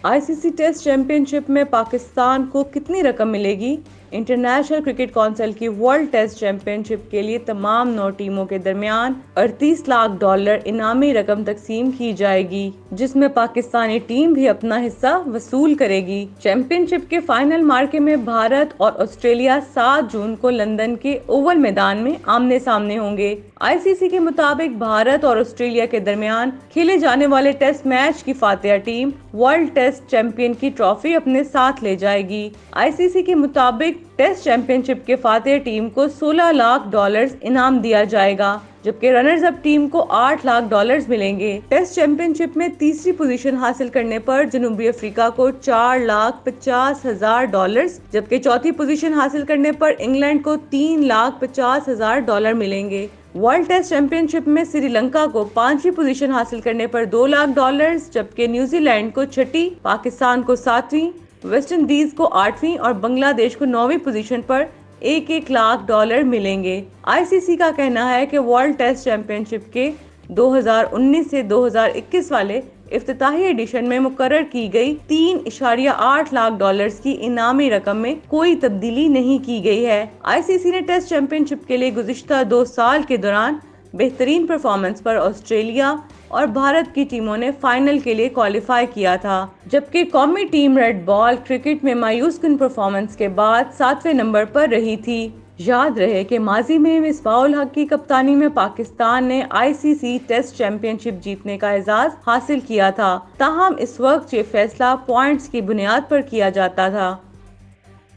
ICC test championship में पाकिस्तान को कितनी रकम मिलेगी? इंटरनेशनल क्रिकेट काउंसिल की वर्ल्ड टेस्ट चैंपियनशिप के लिए तमाम 9 टीमों के दरमियान $38 लाख इनामी रकम तकसीम की जाएगी, जिसमें पाकिस्तानी टीम भी अपना हिस्सा वसूल करेगी। चैंपियनशिप के फाइनल मार्के में भारत और ऑस्ट्रेलिया 7 जून को लंदन के ओवल मैदान में आमने सामने होंगे। आईसीसी के मुताबिक भारत और ऑस्ट्रेलिया के दरमियान खेले जाने वाले टेस्ट मैच की फातिहा टीम वर्ल्ड टेस्ट चैंपियन की ट्रॉफी अपने साथ ले जाएगी। आईसीसी के मुताबिक टेस्ट चैंपियनशिप के फातिहा टीम को $16 लाख इनाम दिया जाएगा, जबकि रनर्स अप टीम को $8 लाख मिलेंगे। टेस्ट चैंपियनशिप में तीसरी पोजीशन हासिल करने पर जनूबी अफ्रीका को $4,50,000, जबकि चौथी पोजीशन हासिल करने पर इंग्लैंड को $3,50,000 मिलेंगे। वर्ल्ड टेस्ट चैंपियनशिप में श्रीलंका को 5वीं पोजीशन हासिल करने पर $2 लाख, जबकि न्यूजीलैंड को 6ठी, पाकिस्तान को 7वीं, वेस्ट इंडीज को 8वीं और बांग्लादेश को 9वीं पोजीशन पर $1-1 लाख मिलेंगे। आईसीसी का कहना है कि वर्ल्ड टेस्ट चैंपियनशिप के 2019 से 2021 वाले इफ्तिताही एडिशन में मुकर्रर की गई $3.8 लाख की इनामी रकम में कोई तब्दीली नहीं की गई है। आईसीसी ने टेस्ट चैंपियनशिप के लिए गुज़िश्ता 2 साल के दौरान बेहतरीन परफॉर्मेंस पर ऑस्ट्रेलिया और भारत की टीमों ने फाइनल के लिए क्वालिफाई किया था, जबकि कौमी टीम रेड बॉल क्रिकेट में मायूस कुन परफॉर्मेंस के बाद 7वें नंबर पर रही थी। याद रहे कि माजी में मिसबाह-उल हक की कप्तानी में पाकिस्तान ने आईसीसी टेस्ट चैंपियनशिप जीतने का एजाज हासिल किया था, ताहम इस वक्त ये फैसला पॉइंट्स की बुनियाद पर किया जाता था।